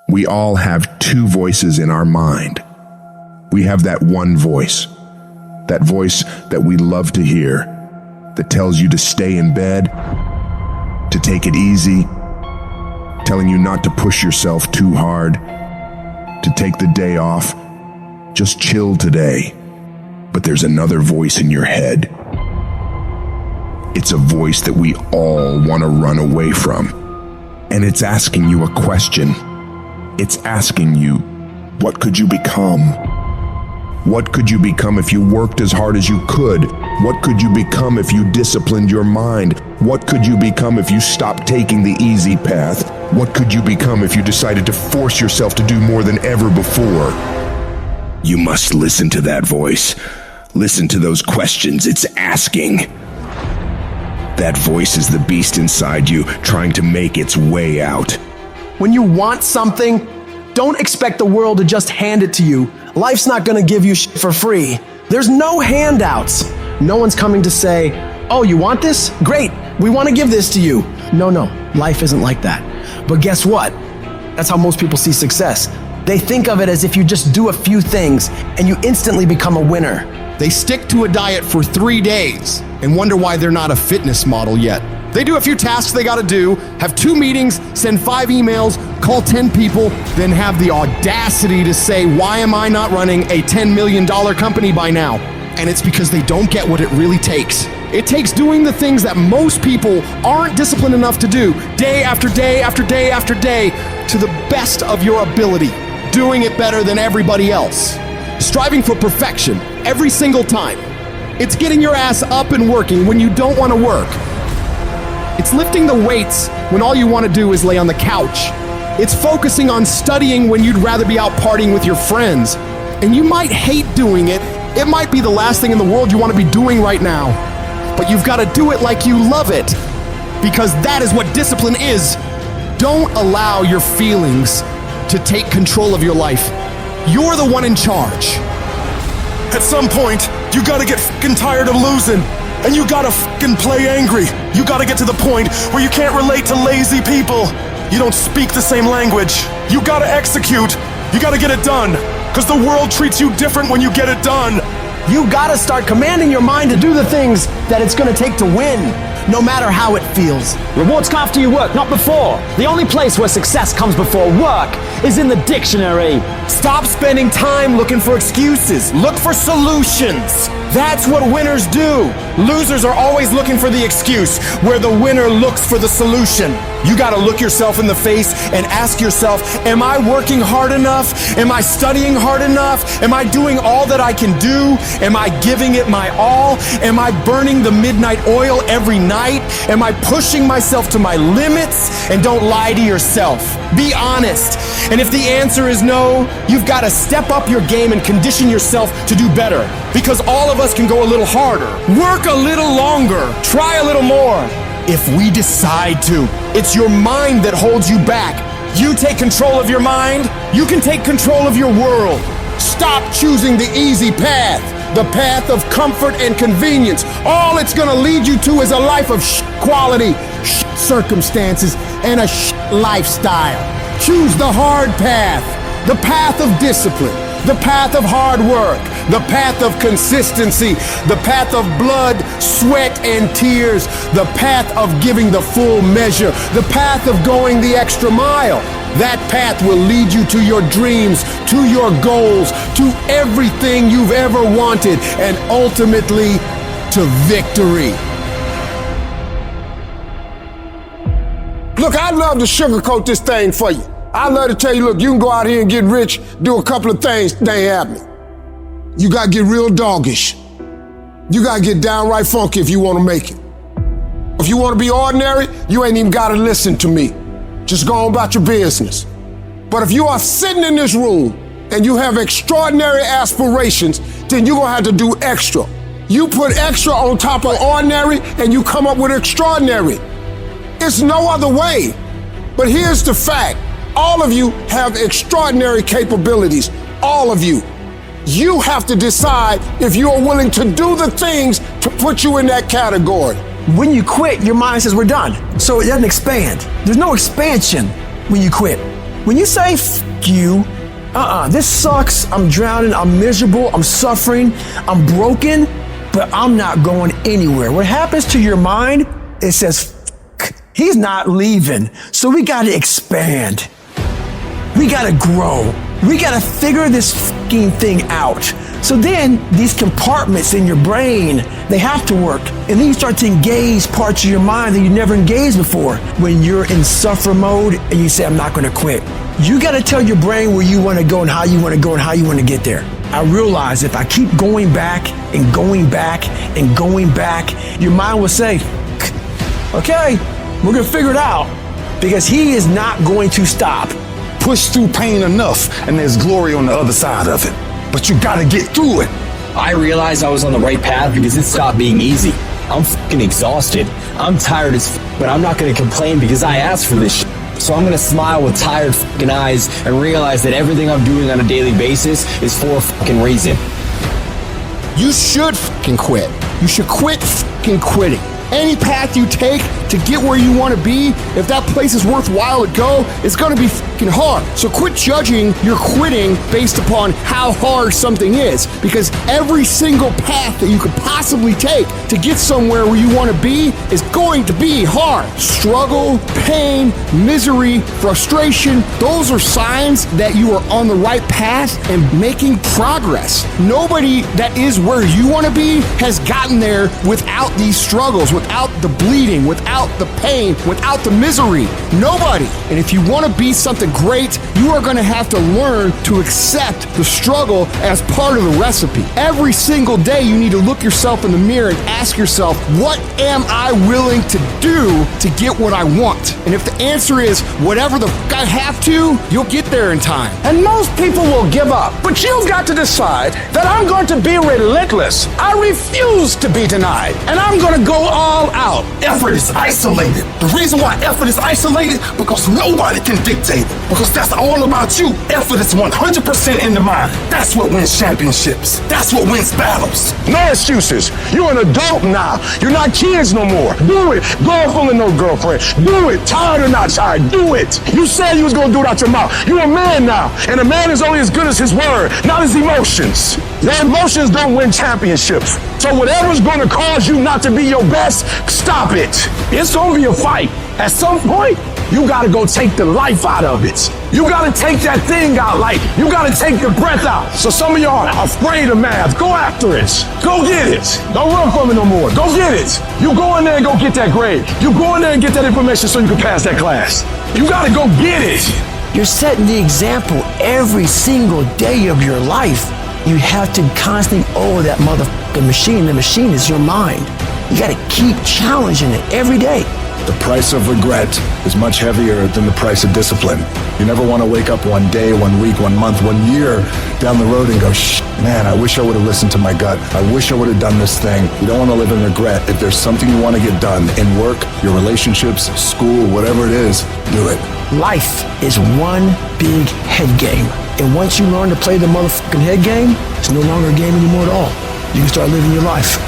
We all have two voices in our mind. We have that one voice, that voice that we love to hear, that tells you to stay in bed, to take it easy, telling you not to push yourself too hard, to take the day off, just chill today. But there's another voice in your head. It's a voice that we all want to run away from. And it's asking you a question. It's asking you, what could you become? What could you become if you worked as hard as you could? What could you become if you disciplined your mind? What could you become if you stopped taking the easy path? What could you become if you decided to force yourself to do more than ever before? You must listen to that voice. Listen to those questions it's asking. That voice is the beast inside you, trying to make its way out. When you want something, don't expect the world to just hand it to you. Life's not gonna give you shit for free. There's no handouts. No one's coming to say, oh, you want this? Great, we wanna give this to you. No, life isn't like that. But guess what? That's how most people see success. They think of it as if you just do a few things and you instantly become a winner. They stick to a diet for 3 days and wonder why they're not a fitness model yet. They do a few tasks they gotta do, have 2 meetings, send 5 emails, call 10 people, then have the audacity to say, why am I not running a $10 million company by now? And it's because they don't get what it really takes. It takes doing the things that most people aren't disciplined enough to do, day after day after day after day, to the best of your ability, doing it better than everybody else. Striving for perfection every single time. It's getting your ass up and working when you don't want to work. It's lifting the weights when all you want to do is lay on the couch. It's focusing on studying when you'd rather be out partying with your friends. And you might hate doing it. It might be the last thing in the world you want to be doing right now. But you've got to do it like you love it. Because that is what discipline is. Don't allow your feelings to take control of your life. You're the one in charge. At some point, you gotta get fucking tired of losing. And you gotta fucking play angry. You gotta get to the point where you can't relate to lazy people. You don't speak the same language. You gotta execute. You gotta get it done. Cause the world treats you different when you get it done. You gotta start commanding your mind to do the things that it's gonna take to win, no matter how it feels. Rewards come after you work, not before. The only place where success comes before work is in the dictionary. Stop spending time looking for excuses. Look for solutions. That's what winners do. Losers are always looking for the excuse, where the winner looks for the solution. You gotta look yourself in the face and ask yourself, am I working hard enough? Am I studying hard enough? Am I doing all that I can do? Am I giving it my all? Am I burning the midnight oil every night? Am I pushing myself to my limits? And don't lie to yourself. Be honest. And if the answer is no, you've got to step up your game and condition yourself to do better. Because all of us can go a little harder, work a little longer, try a little more. If we decide to, it's your mind that holds you back. You take control of your mind, you can take control of your world. Stop choosing the easy path, the path of comfort and convenience. All it's gonna lead you to is a life of quality, circumstances, and a lifestyle. Choose the hard path, the path of discipline, the path of hard work, the path of consistency, the path of blood, sweat, and tears, the path of giving the full measure, the path of going the extra mile. That path will lead you to your dreams, to your goals, to everything you've ever wanted, and ultimately to victory. Look, I'd love to sugarcoat this thing for you. I'd love to tell you, look, you can go out here and get rich, do a couple of things, they ain't happening. You gotta get real doggish. You gotta get downright funky if you wanna make it. If you wanna be ordinary, you ain't even gotta listen to me. Just go on about your business. But if you are sitting in this room and you have extraordinary aspirations, then you're gonna have to do extra. You put extra on top of ordinary and you come up with extraordinary. It's no other way. But here's the fact. All of you have extraordinary capabilities. All of you. You have to decide if you are willing to do the things to put you in that category. When you quit, your mind says we're done. So it doesn't expand. There's no expansion when you quit. When you say f you, this sucks, I'm drowning, I'm miserable, I'm suffering, I'm broken, but I'm not going anywhere. What happens to your mind, it says, he's not leaving. So we gotta expand. We gotta grow. We gotta figure this fucking thing out. So then these compartments in your brain, they have to work. And then you start to engage parts of your mind that you never engaged before. When you're in suffer mode and you say, I'm not gonna quit. You gotta tell your brain where you wanna go and how you wanna go and how you wanna get there. I realize if I keep going back and going back and going back, your mind will say, okay, we're gonna figure it out, because he is not going to stop. Push through pain enough, and there's glory on the other side of it. But you gotta get through it. I realized I was on the right path because it stopped being easy. I'm fucking exhausted. I'm tired as but I'm not gonna complain because I asked for this shit. So I'm gonna smile with tired fucking eyes and realize that everything I'm doing on a daily basis is for a fucking reason. You should fucking quit. You should quit fucking quitting. Any path you take to get where you want to be, if that place is worthwhile to go, it's going to be fucking hard. So quit judging your quitting based upon how hard something is, because every single path that you could possibly take to get somewhere where you want to be is going to be hard. Struggle, pain, misery, frustration, those are signs that you are on the right path and making progress. Nobody that is where you want to be has gotten there without these struggles, without the bleeding, without the pain, without the misery. Nobody. And if you want to be something great, you are going to have to learn to accept the struggle as part of the recipe. Every single day you need to look yourself in the mirror and ask yourself, what am I willing to do to get what I want? And if the answer is whatever the fuck I have to, you'll get there in time. And most people will give up. But you've got to decide that I'm going to be relentless. I refuse to be denied. And I'm going to go all out. Effort is isolated. The reason why effort is isolated, because nobody can dictate it. Because that's all about you. Effort is 100% in the mind. That's what wins championships. That's what wins battles. No excuses. You're an adult now. You're not kids no more. Do it. Girlfriend or no girlfriend. Do it. Tired or not tired. Do it. You said you was going to do it out your mouth. You're a man now. And a man is only as good as his word, not his emotions. Your emotions don't win championships. So whatever's going to cause you not to be your best, stop it. It's going to be a fight. At some point, you got to go take the life out of it. You got to take that thing out, like you got to take the breath out. So some of y'all are afraid of math. Go after it. Go get it. Don't run from it no more. Go get it. You go in there and go get that grade. You go in there and get that information so you can pass that class. You got to go get it. You're setting the example every single day of your life. You have to constantly owe that motherfucking machine. The machine is your mind. You got to keep challenging it every day. The price of regret is much heavier than the price of discipline. You never want to wake up one day, 1 week, 1 month, 1 year down the road and go, man, I wish I would have listened to my gut. I wish I would have done this thing. You don't want to live in regret. If there's something you want to get done in work, your relationships, school, whatever it is, do it. Life is one big head game. And once you learn to play the motherfucking head game, it's no longer a game anymore at all. You can start living your life.